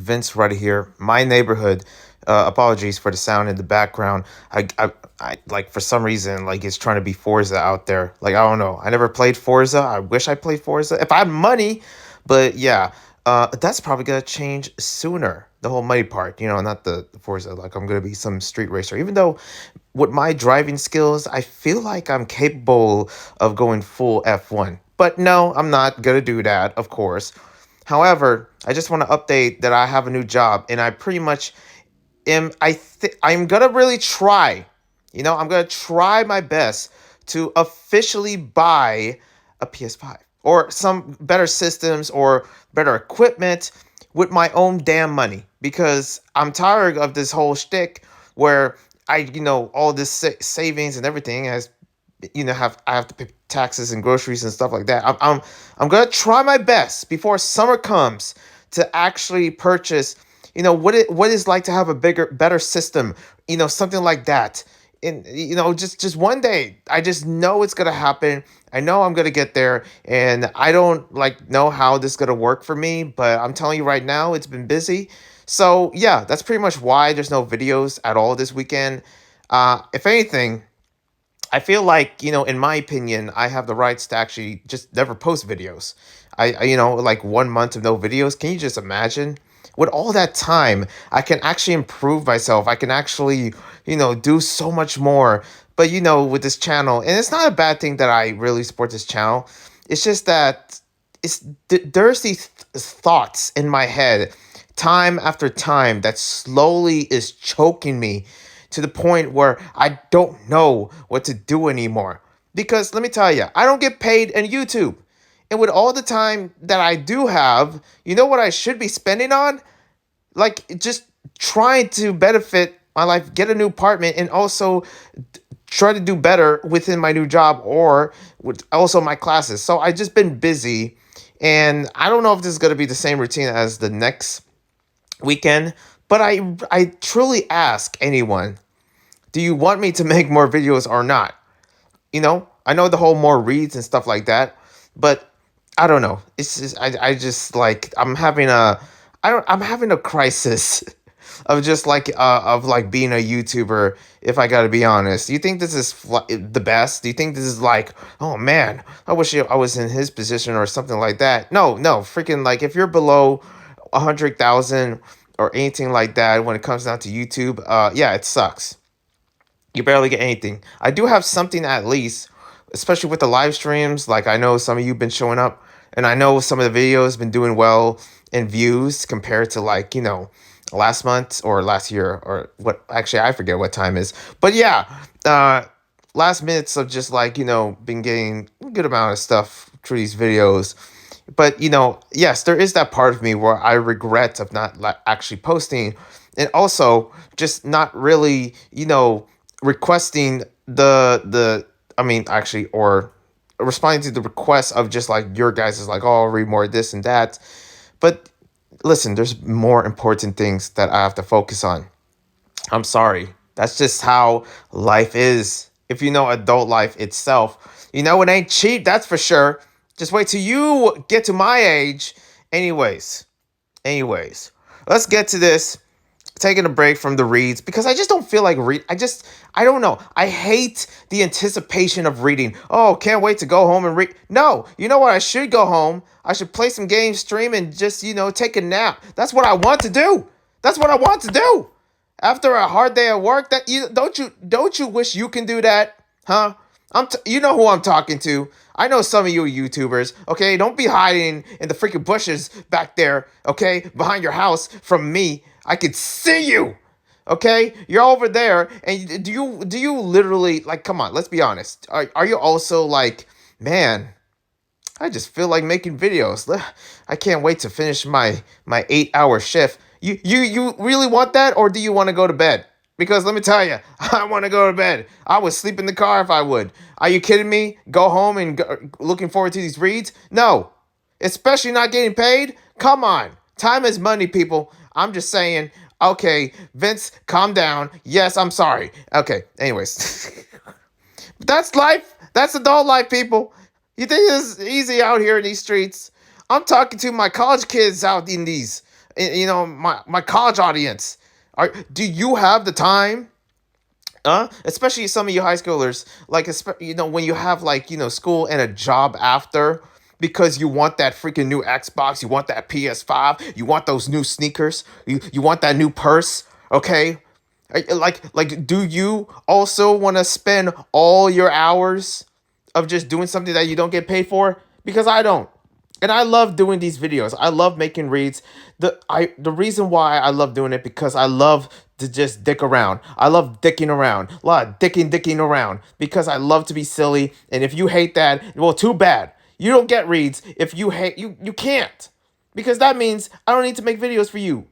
Vince right here. My neighborhood. Apologies for the sound in the background. I like for some reason like it's trying to be Forza out there. Like I don't know. I never played Forza. I wish I played Forza if I had money, but yeah, that's probably gonna change sooner. The whole money part, not the Forza. Like I'm gonna be some street racer. Even though with my driving skills, I feel like I'm capable of going full F1. But no, I'm not gonna do that, of course. However, I just want to update that I have a new job and I pretty much I'm going to really try. I'm going to try my best to officially buy a PS5 or some better systems or better equipment with my own damn money because I'm tired of this whole shtick where all this savings and everything has I have to pay taxes and groceries and stuff like that. I'm gonna try my best before summer comes to actually purchase, what is like to have a better system, something like that. And just one day, I just know it's gonna happen. I know I'm gonna get there, and I don't know how this is gonna work for me, but I'm telling you right now, it's been busy. So yeah, that's pretty much why there's no videos at all this weekend. If anything, I feel like, in my opinion, I have the rights to actually just never post videos. Like 1 month of no videos. Can you just imagine? With all that time, I can actually improve myself. I can actually, do so much more. But, with this channel, and it's not a bad thing that I really support this channel. It's just that there's these thoughts in my head time after time that slowly is choking me to the point where I don't know what to do anymore. Because let me tell you, I don't get paid in YouTube. And with all the time that I do have, you know what I should be spending on? Like just trying to benefit my life, get a new apartment, and also try to do better within my new job or with also my classes. So I just been busy, and I don't know if this is gonna be the same routine as the next weekend. But I truly ask anyone, do you want me to make more videos or not? I know the whole more reads and stuff like that, but I don't know. It's just I just like I'm having a crisis of just being a YouTuber. If I got to be honest, do you think this is the best? Do you think this is like, oh man, I wish I was in his position or something like that? No, no, freaking like if you're below 100,000 or anything like that when it comes down to YouTube, yeah, it sucks. You barely get anything. I do have something at least, especially with the live streams. Like I know some of you've been showing up, and I know some of the videos been doing well in views compared to last month or last year or what. Actually, I forget what time is. But yeah, last minutes of just been getting a good amount of stuff through these videos. But yes, there is that part of me where I regret of not actually posting, and also just not really requesting the I mean actually or responding to the request of just like your guys is like, oh, I'll read more of this and that. But listen, there's more important things that I have to focus on. I'm sorry. That's just how life is. If you know adult life itself, it ain't cheap, that's for sure. Just wait till you get to my age. Anyways, let's get to this. Taking a break from the reads because I just don't feel like read. I don't know. I hate the anticipation of reading. Oh, can't wait to go home and read. No, you know what? I should go home. I should play some games, stream, and just take a nap. That's what I want to do. That's what I want to do. After a hard day at work, that you don't you wish you can do that, huh? You know who I'm talking to. I know some of you YouTubers, okay? Don't be hiding in the freaking bushes back there, okay? Behind your house from me. I could see you. Okay? You're over there and do you literally like come on, let's be honest. Are you also like, man, I just feel like making videos. I can't wait to finish my 8-hour shift. You really want that, or do you want to go to bed? Because let me tell you, I want to go to bed. I would sleep in the car if I would. Are you kidding me? Go home and looking forward to these reads? No. Especially not getting paid? Come on. Time is money, people. I'm just saying, okay, Vince, calm down. Yes, I'm sorry. Okay, anyways. That's life. That's adult life, people. You think it's easy out here in these streets? I'm talking to my college kids out in these. my college audience. Do you have the time? Especially some of you high schoolers, like, when you have, like, school and a job after, because you want that freaking new Xbox, you want that PS5, you want those new sneakers, you want that new purse, okay? Do you also want to spend all your hours of just doing something that you don't get paid for? Because I don't. And I love doing these videos. I love making reads. The reason why I love doing it, because I love to just dick around. I love dicking around. A lot of dicking around, because I love to be silly. And if you hate that, well, too bad. You don't get reads if you hate you can't. Because that means I don't need to make videos for you,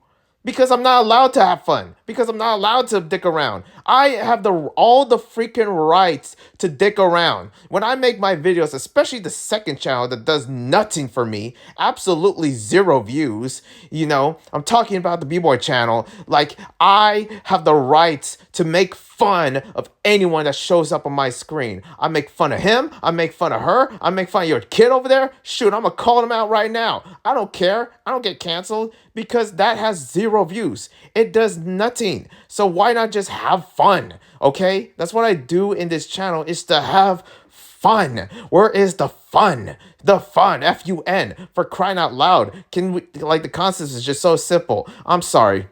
because I'm not allowed to have fun, because I'm not allowed to dick around. I have all the freaking rights to dick around. When I make my videos, especially the second channel that does nothing for me, absolutely zero views, I'm talking about the B-Boy channel, like, I have the rights to make fun of anyone that shows up on my screen. I make fun of him, I make fun of her, I make fun of your kid over there. Shoot, I'm gonna call him out right now. I don't care. I don't get canceled, because that has zero views. It does nothing. So why not just have fun? Okay? That's what I do in this channel, is to have fun. Where is the fun? The fun, Fun, for crying out loud. Can we, like, the concept is just so simple. I'm sorry.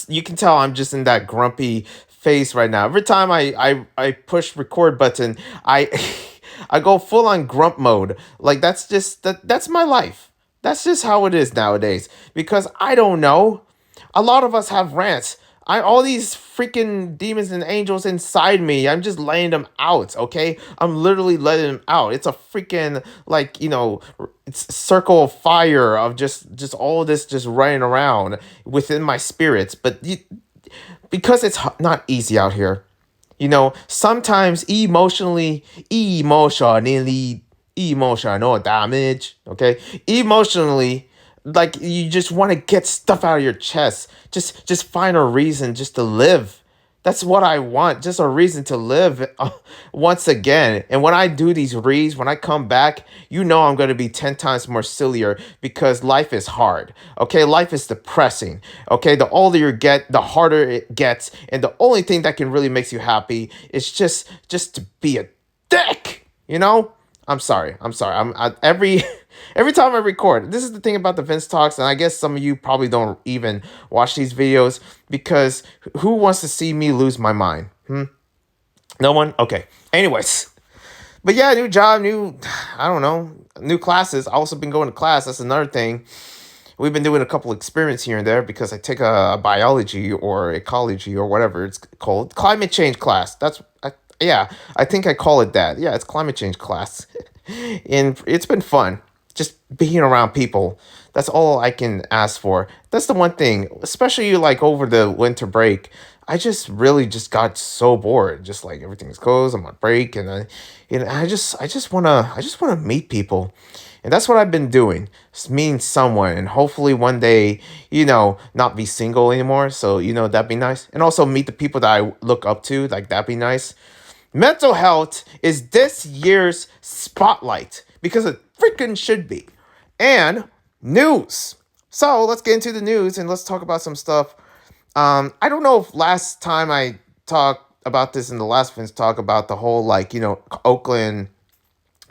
You can tell I'm just in that grumpy phase right now. Every time I push record button, I I go full on grump mode. Like, that's my life. That's just how it is nowadays, because I don't know. A lot of us have rants. All these freaking demons and angels inside me, I'm just laying them out, okay? I'm literally letting them out. It's a freaking, like, it's circle of fire of just all this just running around within my spirits. But because it's not easy out here, sometimes emotional damage, okay? Emotionally, like, you just want to get stuff out of your chest. Just find a reason just to live. That's what I want, just a reason to live, once again. And when I do these reads, when I come back, I'm going to be 10 times more sillier, because life is hard. Okay, life is depressing. Okay, the older you get, the harder it gets, and the only thing that can really makes you happy is just to be a dick. I'm sorry. Every every time I record. This is the thing about the Vince Talks, and I guess some of you probably don't even watch these videos, because who wants to see me lose my mind? No one? Okay. Anyways. But yeah, new job, I don't know, new classes. I also been going to class. That's another thing. We've been doing a couple experiments here and there, because I take a biology or ecology or whatever it's called, climate change class. Yeah, I think I call it that. Yeah, it's climate change class. And it's been fun, just being around people. That's all I can ask for. That's the one thing, especially like over the winter break. I just really just got so bored. Just like everything's closed, I'm on break, and I just wanna meet people. And that's what I've been doing. Just meeting someone, and hopefully one day, not be single anymore. So, that'd be nice. And also meet the people that I look up to, like, that'd be nice. Mental health is this year's spotlight, because it freaking should be. And news. So let's get into the news, and let's talk about some stuff. I don't know if last time I talked about this in the last Vince talk about the whole, like, Oakland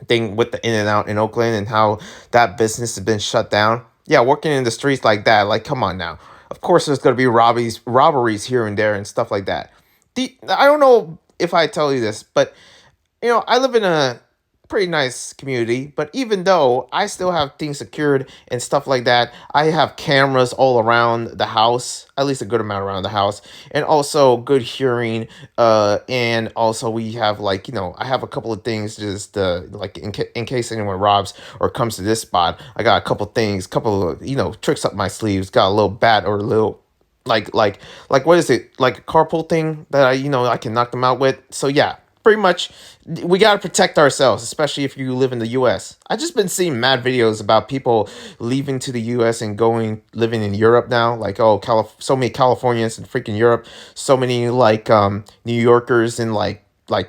thing with the In and Out in Oakland, and how that business has been shut down. Yeah, working in the streets like that, like, come on now. Of course, there's gonna be robberies here and there and stuff like that. I don't know if I tell you this, but I live in a pretty nice community, but even though I still have things secured and stuff like that, I have cameras all around the house, at least a good amount around the house, and also good hearing. And also we have, like, I have a couple of things, just like, in case anyone robs or comes to this spot, I got a couple of tricks up my sleeves. Got a little bat, or a little, like what is it, like a carpool thing that I can knock them out with. So yeah, pretty much, we got to protect ourselves, especially if you live in the US. I just been seeing mad videos about people leaving to the US and living in Europe now. Like, oh, so many Californians in freaking Europe, so many, like, New Yorkers in, like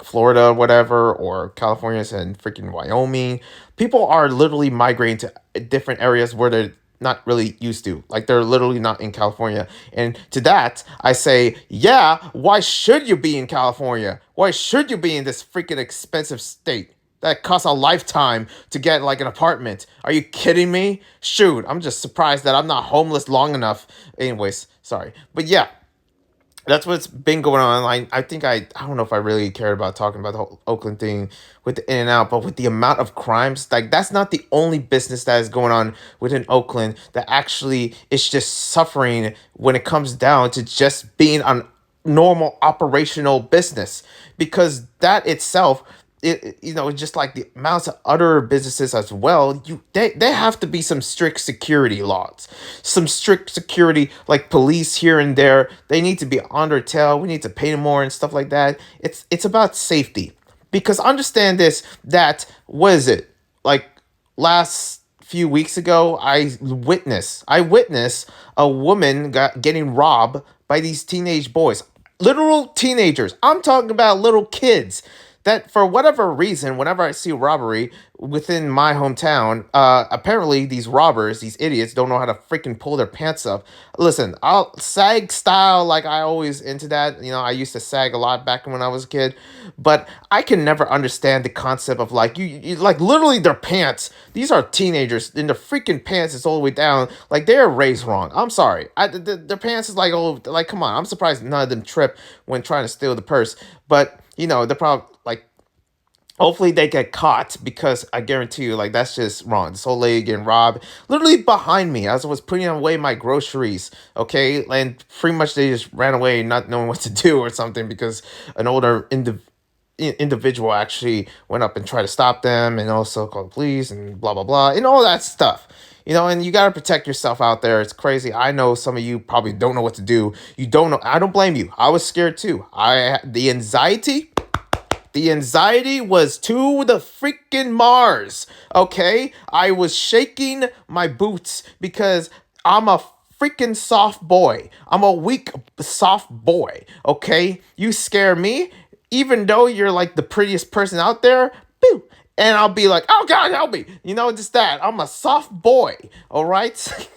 Florida, whatever, or Californians in freaking Wyoming. People are literally migrating to different areas where not really used to. Like they're literally not in California. And to that, I say, yeah, why should you be in California? Why should you be in this freaking expensive state? That costs a lifetime to get like an apartment. Are you kidding me? Shoot, I'm just surprised that I'm not homeless long enough. Anyways, sorry. But yeah, that's what's been going on. I think I don't know if I really cared about talking about the whole Oakland thing with the In and Out, but with the amount of crimes, like that's not the only business that is going on within Oakland that actually is just suffering when it comes down to just being on normal operational business, because that itself, just like the amounts of other businesses as well, they have to be some strict security laws, some strict security, like police here and there. They need to be on their tail. We need to pay them more and stuff like that. It's about safety, because understand this, that what is it, like last few weeks ago, I witnessed a woman getting robbed by these teenage boys, literal teenagers. I'm talking about little kids that for whatever reason, whenever I see robbery within my hometown, apparently these robbers, these idiots, don't know how to freaking pull their pants up. Listen, I'll sag style, like I always into that. I used to sag a lot back when I was a kid, but I can never understand the concept of like you like literally their pants. These are teenagers, and their freaking pants is all the way down. Like they're raised wrong. I'm sorry. Their pants is like, oh, like come on. I'm surprised none of them trip when trying to steal the purse, but they're probably like, hopefully they get caught, because I guarantee you, like that's just wrong. This whole lady getting robbed, literally behind me as I was putting away my groceries. Okay, and pretty much they just ran away, not knowing what to do or something, because an older individual actually went up and tried to stop them, and also called the police and blah blah blah and all that stuff. And you gotta protect yourself out there. It's crazy. I know some of you probably don't know what to do. You don't know. I don't blame you. I was scared too. The anxiety was to the freaking Mars. Okay? I was shaking my boots because I'm a freaking soft boy. I'm a weak, soft boy. Okay? You scare me, even though you're like the prettiest person out there. Boo. And I'll be like, oh God, help me. Just that. I'm a soft boy. All right?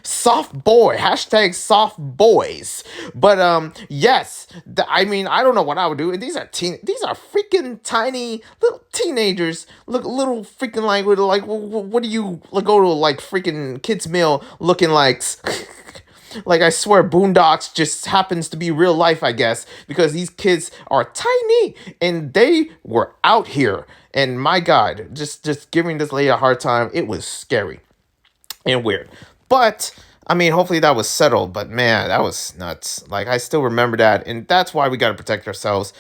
Soft boy, hashtag soft boys. But yes, I mean, I don't know what I would do. And these are freaking tiny little teenagers. Look, little freaking like what do you like go to like freaking kids meal looking like? Like I swear, Boondocks just happens to be real life, I guess, because these kids are tiny and they were out here. And my God, just giving this lady a hard time. It was scary and weird. But I mean, hopefully that was settled. But man, that was nuts. Like I still remember that, and that's why we got to protect ourselves.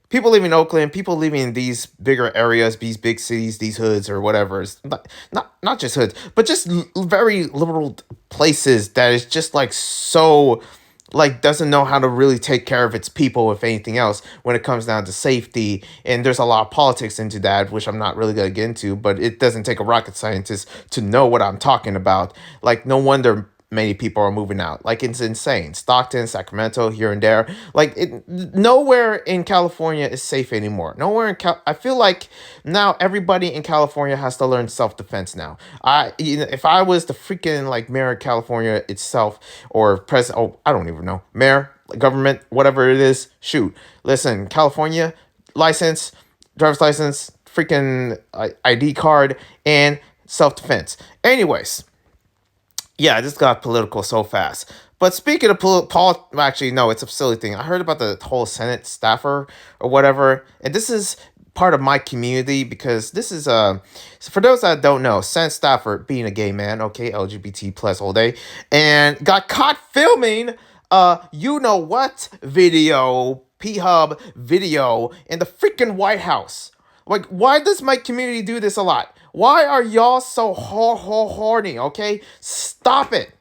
People living in Oakland, people living in these bigger areas, these big cities, these hoods or whatever. It's not just hoods, but just very liberal places that is just like so like doesn't know how to really take care of its people, if anything else, when it comes down to safety. And there's a lot of politics into that, which I'm not really gonna get into, but it doesn't take a rocket scientist to know what I'm talking about. Like no wonder many people are moving out. Like it's insane. Stockton, Sacramento, here and there. Like nowhere in California is safe anymore. Nowhere I feel like now everybody in California has to learn self-defense now. If I was the freaking like mayor of California itself, or president, oh, I don't even know, mayor, government, whatever it is, shoot. Listen, California, license, driver's license, freaking ID card, and self-defense. Anyways, yeah, this got political so fast. But speaking of actually, no, it's a silly thing. I heard about the whole Senate staffer or whatever, and this is part of my community, because this is so for those that don't know, Senate staffer being a gay man, okay, LGBT plus all day, and got caught filming you know what video, P-Hub video in the freaking White House. Like, why does my community do this a lot? Why are y'all so horny, okay? Stop it.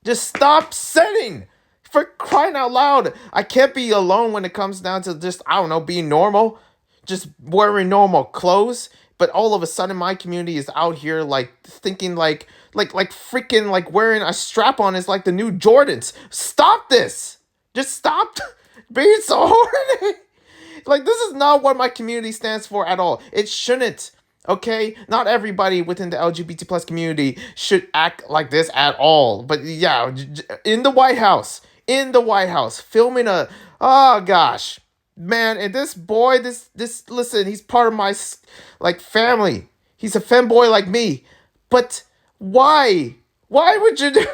Just stop sinning. For crying out loud. I can't be alone when it comes down to just, I don't know, being normal. Just wearing normal clothes. But all of a sudden, my community is out here, like, thinking like freaking, like, wearing a strap-on is like the new Jordans. Stop this. Just stop being so horny. Like, this is not what my community stands for at all. It shouldn't. Okay, not everybody within the LGBT plus community should act like this at all. But yeah, in the White House, filming a, oh gosh, man, and this boy, this listen, he's part of my like family. He's a femboy like me, but why? Why would you do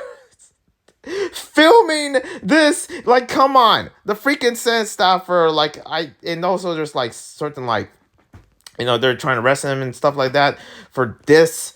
filming this? Like, come on, the freaking sense stuff for like and also there's like certain like they're trying to arrest him and stuff like that for this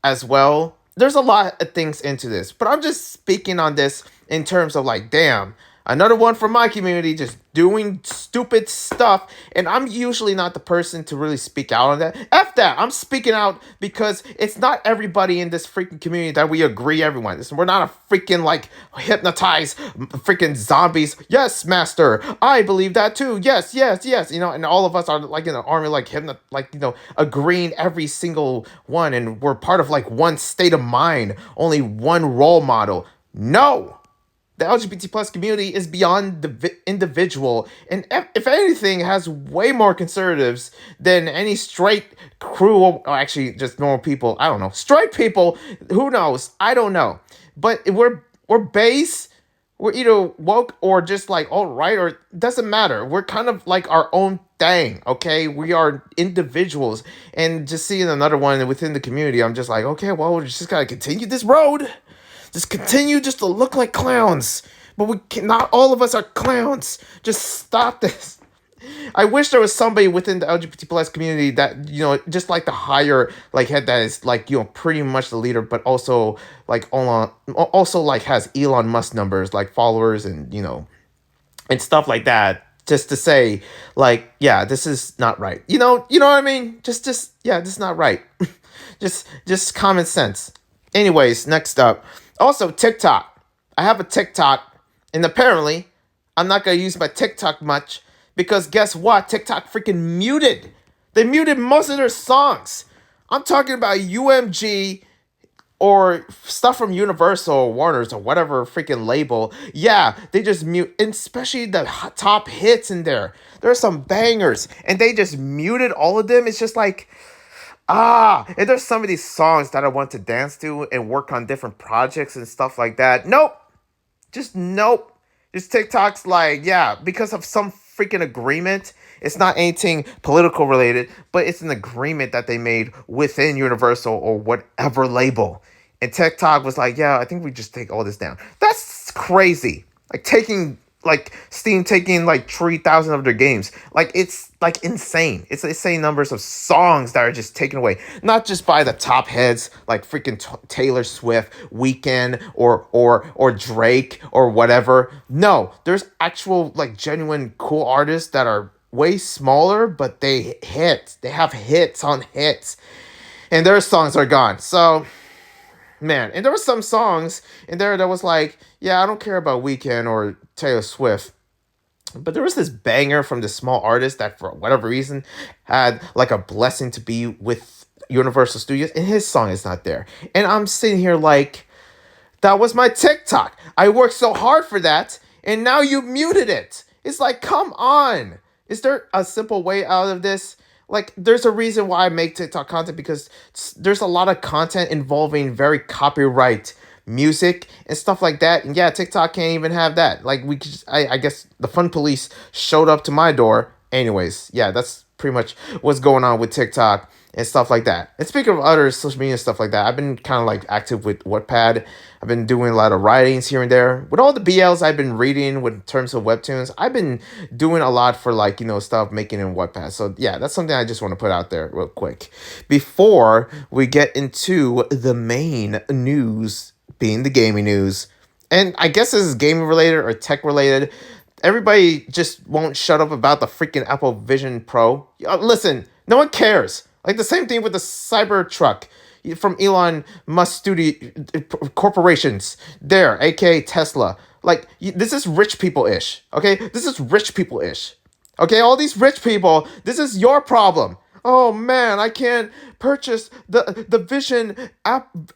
as well. There's a lot of things into this, but I'm just speaking on this in terms of like, damn, another one from my community just doing stupid stuff. And I'm usually not the person to really speak out on that. F that. I'm speaking out because it's not everybody in this freaking community that we agree everyone. We're not a freaking like hypnotized freaking zombies. Yes, master. I believe that too. Yes, yes, yes. And all of us are like in the army, like agreeing every single one. And we're part of like one state of mind, only one role model. No, the LGBT plus community is beyond the individual, and if anything, has way more conservatives than any straight crew, or actually just normal people. I don't know, straight people. Who knows? I don't know. But we're base. We're either woke or just like all right, or it doesn't matter. We're kind of like our own thing. Okay, we are individuals, and just seeing another one within the community, I'm just like, okay, well, we just gotta continue this road. Just continue just to look like clowns. But we can, not all of us are clowns. Just stop this. I wish there was somebody within the LGBT plus community that, just like the higher like head that is like, pretty much the leader, but also like also like has Elon Musk numbers, like followers and, and stuff like that. Just to say, like, yeah, this is not right. You know what I mean? Yeah, this is not right. just common sense. Anyways, next up. Also, TikTok. I have a TikTok, and apparently, I'm not going to use my TikTok much because guess what? TikTok freaking muted. They muted most of their songs. I'm talking about UMG or stuff from Universal or Warner's or whatever freaking label. Yeah, they just mute, and especially the top hits in there. There are some bangers, and they just muted all of them. It's just like, and there's some of these songs that I want to dance to and work on different projects and stuff like that. Nope. Just nope. Just TikTok's like, yeah, because of some freaking agreement. It's not anything political related, but it's an agreement that they made within Universal or whatever label. And TikTok was like, yeah, I think we just take all this down. That's crazy. Like Steam taking like 3,000 of their games. Like, it's like insane. It's insane numbers of songs that are just taken away. Not just by the top heads like freaking Taylor Swift, Weeknd, or Drake or whatever. No, there's actual like genuine cool artists that are way smaller, but they hit. They have hits on hits. And their songs are gone. So, man, and there were some songs in there that was like, yeah, I don't care about Weeknd or Taylor Swift, but there was this banger from this small artist that for whatever reason had like a blessing to be with Universal Studios, and his song is not there. And I'm sitting here like, that was my TikTok. I worked so hard for that, and now you muted it. It's like, come on. Is there a simple way out of this? Like, there's a reason why I make TikTok content, because there's a lot of content involving very copyright music and stuff like that. And yeah, TikTok can't even have that. Like, I guess the fun police showed up to my door. Anyways, yeah, that's pretty much what's going on with TikTok and stuff like that. And speaking of other social media stuff like that, I've been kind of like active with Wattpad. I've been doing a lot of writings here and there. With all the BLs I've been reading with terms of webtoons, I've been doing a lot for like, stuff making in Wattpad. So yeah, that's something I just want to put out there real quick before we get into the main news, being the gaming news. And I guess this is gaming related or tech related. Everybody just won't shut up about the freaking Apple Vision Pro. Listen, no one cares. Like the same thing with the Cybertruck from Elon Musk studio corporations there, aka Tesla. Like, this is rich people-ish, okay? This is rich people-ish. Okay, all these rich people, this is your problem. Oh man, I can't purchase the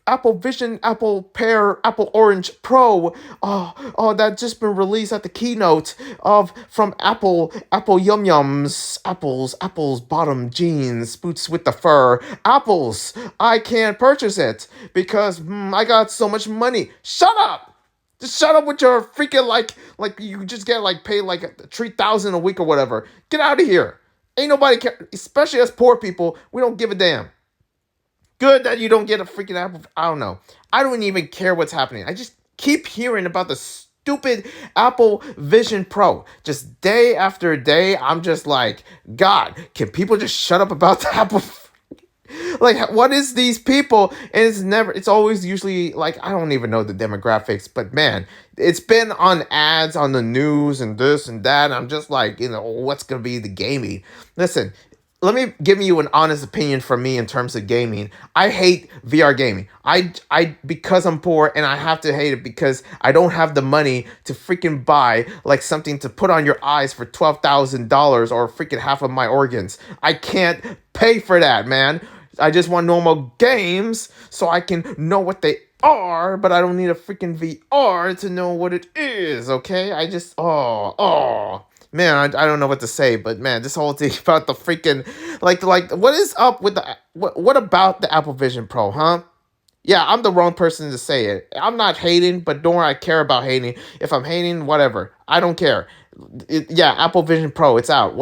Apple Vision Apple Pear Apple Orange Pro. That just been released at the keynote of from Apple Yum Yums Apple's bottom jeans boots with the fur apples. I can't purchase it because I got so much money. Shut up. Just shut up with your freaking like you just get like paid like 3,000 a week or whatever. Get out of here. Ain't nobody care, especially us poor people. We don't give a damn. Good that you don't get a freaking Apple. I don't know. I don't even care what's happening. I just keep hearing about the stupid Apple Vision Pro. Just day after day, I'm just like, God, can people just shut up about the Apple? Like, what is these people? And it's always usually like, I don't even know the demographics, but man, it's been on ads on the news and this and that. And I'm just like, what's going to be the gaming? Listen, let me give you an honest opinion from me in terms of gaming. I hate VR gaming. Because I'm poor and I have to hate it because I don't have the money to freaking buy like something to put on your eyes for $12,000 or freaking half of my organs. I can't pay for that, man. I just want normal games so I can know what they are, but I don't need a freaking VR to know what it is, okay? I just, man, I don't know what to say, but man, this whole thing about the freaking, like, what is up with what about the Apple Vision Pro, huh? Yeah, I'm the wrong person to say it. I'm not hating, but don't worry, I care about hating. If I'm hating, whatever. I don't care. Yeah, Apple Vision Pro, it's out.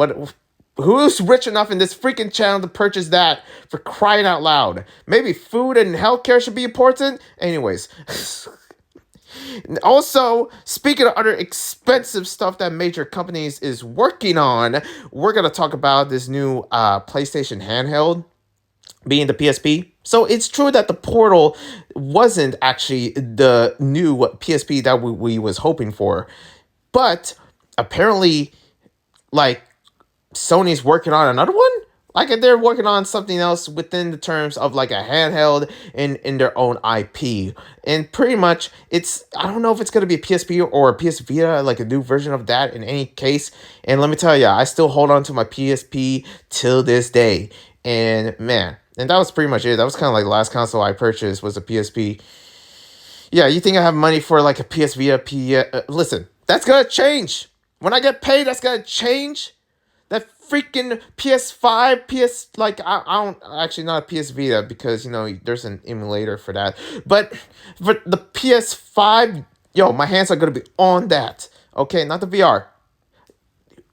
Who's rich enough in this freaking channel to purchase that for crying out loud? Maybe food and healthcare should be important? Anyways. Also, speaking of other expensive stuff that major companies is working on, we're going to talk about this new PlayStation handheld being the PSP. So it's true that the Portal wasn't actually the new PSP that we was hoping for. But apparently, like, Sony's working on another one? Like they're working on something else within the terms of like a handheld in their own IP. And pretty much I don't know if it's going to be a PSP or a PS Vita, like a new version of that in any case. And let me tell you, I still hold on to my PSP till this day. And man, and that was pretty much it. That was kind of like the last console I purchased was a PSP. Yeah, you think I have money for like a PS Vita? Listen, that's going to change. When I get paid, that's going to change. That freaking PS5, I don't actually not a PS Vita because there's an emulator for that. But for the PS5, yo, my hands are gonna be on that. Okay, not the VR.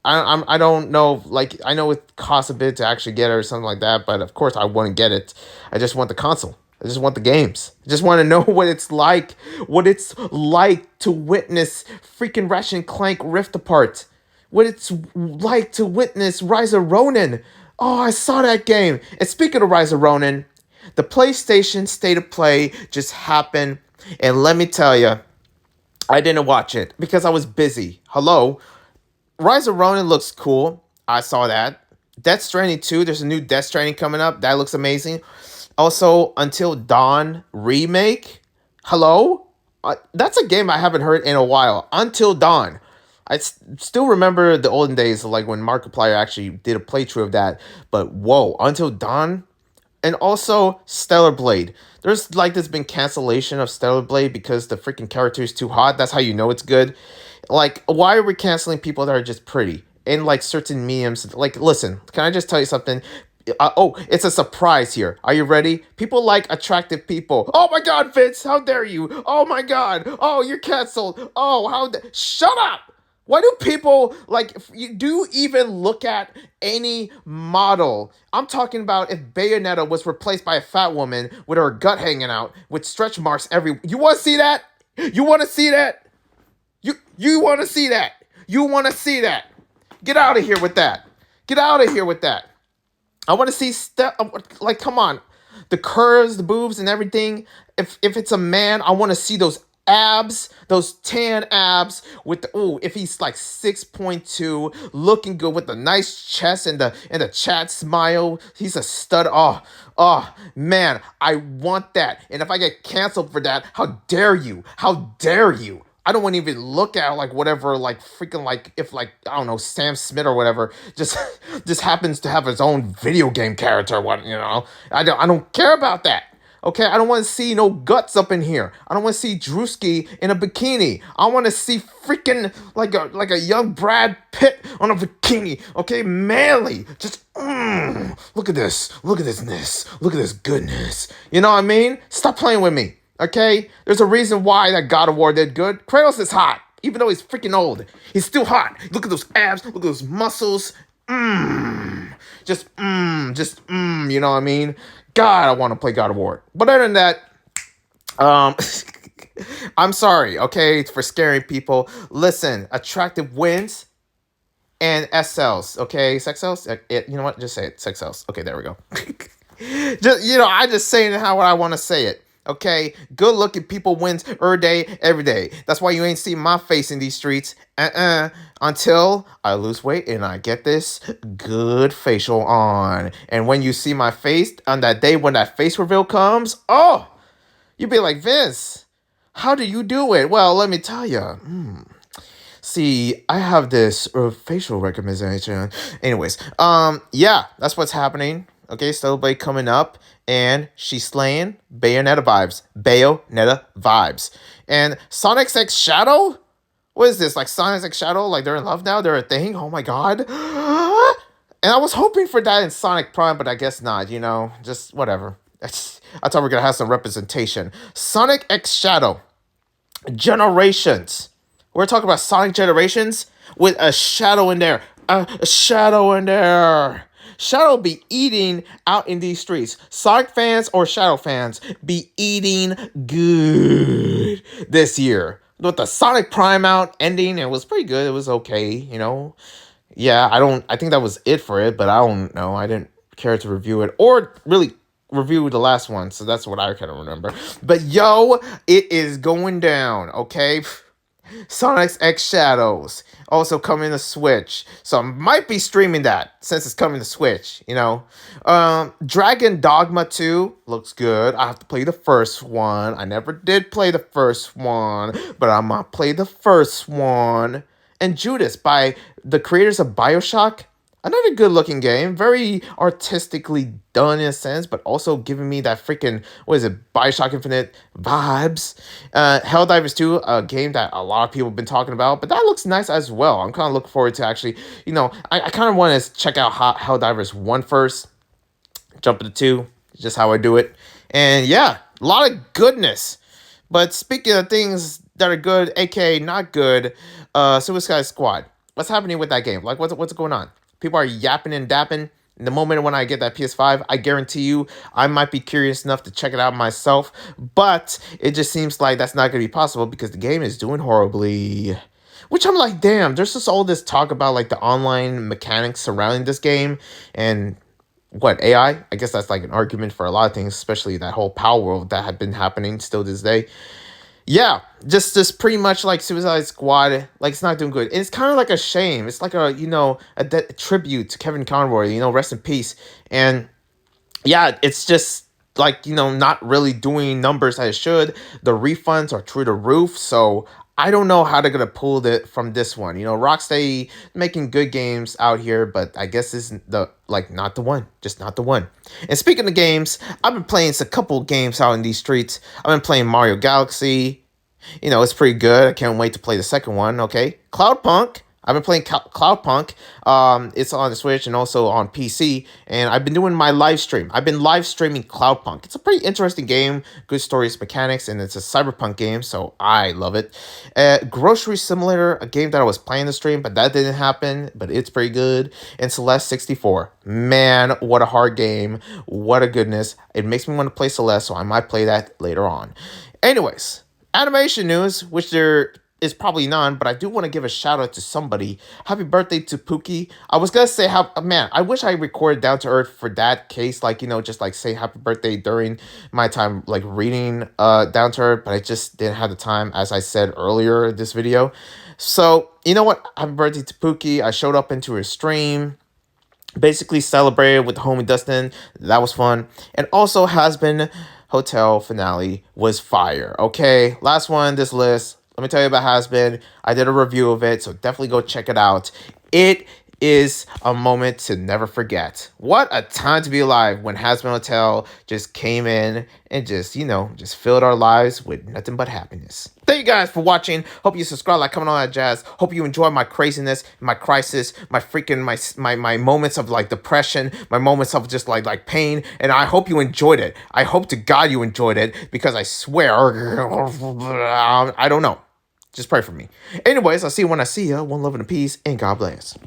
I don't know, like I know it costs a bit to actually get it or something like that, but of course I want to get it. I just want the console. I just want the games. I just want to know what it's like to witness freaking Ratchet and Clank Rift Apart. What it's like to witness Rise of Ronin. Oh, I saw that game. And speaking of Rise of Ronin, the PlayStation State of Play just happened. And let me tell you, I didn't watch it because I was busy. Hello? Rise of Ronin looks cool. I saw that. Death Stranding 2, there's a new Death Stranding coming up. That looks amazing. Also, Until Dawn remake. Hello? That's a game I haven't heard in a while. Until Dawn. I still remember the olden days, like when Markiplier actually did a playthrough of that. But whoa, Until Dawn? And also Stellar Blade. There's been cancellation of Stellar Blade because the freaking character is too hot. That's how you know it's good. Like, why are we canceling people that are just pretty? And like certain memes, like, listen, can I just tell you something? It's a surprise here. Are you ready? People like attractive people. Oh my God, Vince, how dare you? Oh my God. Oh, you're canceled. Oh, shut up. Why do people, like, if you do even look at any model? I'm talking about if Bayonetta was replaced by a fat woman with her gut hanging out, with stretch marks everywhere. You want to see that? You want to see that? You want to see that? You want to see that? Get out of here with that. Get out of here with that. I want to see like, come on. The curves, the boobs, and everything. If it's a man, I want to see those abs, those tan abs with if he's like 6.2, looking good with a nice chest and the chat smile, he's a stud. Oh man, I want that. And if I get canceled for that, how dare you? How dare you? I don't want to even look at like whatever like freaking like if like I don't know Sam Smith or whatever just just happens to have his own video game character. What I don't care about that. Okay, I don't want to see no guts up in here. I don't want to see Drewski in a bikini. I want to see freaking like a young Brad Pitt on a bikini. Okay, manly. Just look at this. Look at this. Look at this goodness. You know what I mean? Stop playing with me. Okay, there's a reason why that God of War did good. Kratos is hot, even though he's freaking old. He's still hot. Look at those abs. Look at those muscles. You know what I mean? God, I want to play God of War. But other than that, um, I'm sorry, okay, for scaring people. Listen, attractive wins and SLs, okay, sex sells. You know what? Just say it, sex sells. Okay, there we go. I just saying how I want to say it. Okay, good looking people wins every day, every day. That's why you ain't seen my face in these streets. Until I lose weight and I get this good facial on. And when you see my face on that day when that face reveal comes, oh, you be like, Vince, how do you do it? Well, let me tell you. See, I have this facial recognition. Anyways, yeah, that's what's happening. Okay, Celebrate coming up, and she's slaying Bayonetta vibes. Bayonetta vibes. And Sonic's X Shadow? What is this? Like Sonic's X Shadow? Like they're in love now? They're a thing? Oh my god. And I was hoping for that in Sonic Prime, but I guess not, just whatever. I thought we were going to have some representation. Sonic X Shadow. Generations. We're talking about Sonic Generations with a shadow in there. A shadow in there. Shadow be eating out in these streets. Sonic fans or Shadow fans be eating good this year. With the Sonic Prime out ending, it was pretty good. It was okay, Yeah, I think that was it for it, but I don't know. I didn't care to review it or really review the last one, so that's what I kind of remember. But yo, it is going down, okay? Sonic's X Shadows also coming to Switch, so I might be streaming that since it's coming to Switch. Dragon Dogma 2 looks good. I have to play the first one. I never did play the first one, but I'm gonna play the first one. And Judas by the creators of BioShock. Another good looking game, very artistically done in a sense, but also giving me that freaking, BioShock Infinite vibes. Helldivers 2, a game that a lot of people have been talking about, but that looks nice as well. I'm kind of looking forward to actually, I kind of want to check out Helldivers 1 first, jump into 2, just how I do it. And yeah, a lot of goodness. But speaking of things that are good, aka not good, Suicide Squad. What's happening with that game? Like, what's going on? People are yapping and dapping. In the moment when I get that PS5, I guarantee you I might be curious enough to check it out myself. But it just seems like that's not going to be possible because the game is doing horribly. Which I'm like, damn, there's just all this talk about like the online mechanics surrounding this game. And what, AI? I guess that's like an argument for a lot of things, especially that whole Power World that had been happening still this day. Yeah, just pretty much like Suicide Squad, like it's not doing good. And it's kind of like a shame. It's like a tribute to Kevin Conroy, rest in peace. And yeah, it's just like, not really doing numbers as it should. The refunds are through the roof, so I don't know how they're gonna pull it from this one. Rocksteady making good games out here, but I guess this is not the one, just not the one. And speaking of games, I've been playing a couple games out in these streets. I've been playing Mario Galaxy. It's pretty good. I can't wait to play the second one. Okay, Cloudpunk. I've been playing Cloudpunk. It's on the Switch and also on PC. And I've been doing my live stream. I've been live streaming Cloudpunk. It's a pretty interesting game. Good stories, mechanics, and it's a cyberpunk game, so I love it. Grocery Simulator, a game that I was playing the stream, but that didn't happen. But it's pretty good. And Celeste 64. Man, what a hard game. What a goodness. It makes me want to play Celeste, so I might play that later on. Anyways, animation news, which there is probably none, but I do want to give a shout out to somebody. Happy birthday to Pookie. I was gonna say I wish I recorded Down to Earth for that case, just like say happy birthday during my time like reading Down to Earth, but I just didn't have the time, as I said earlier in this video. So you know what? Happy birthday to Pookie. I showed up into her stream. Basically celebrated with the homie Dustin. That was fun. And also Has Been Hotel finale was fire. Okay, last one, this list. Let me tell you about Has-Been. I did a review of it, so definitely go check it out. It is a moment to never forget. What a time to be alive when Has-Been Hotel just came in and just, just filled our lives with nothing but happiness. Thank you guys for watching. Hope you subscribe, like, comment, all that jazz. Hope you enjoy my craziness, my crisis, my freaking, my moments of like depression, my moments of just like pain. And I hope you enjoyed it. I hope to God you enjoyed it, because I swear, I don't know. Just pray for me. Anyways, I'll see you when I see you. One love and a peace, and God bless.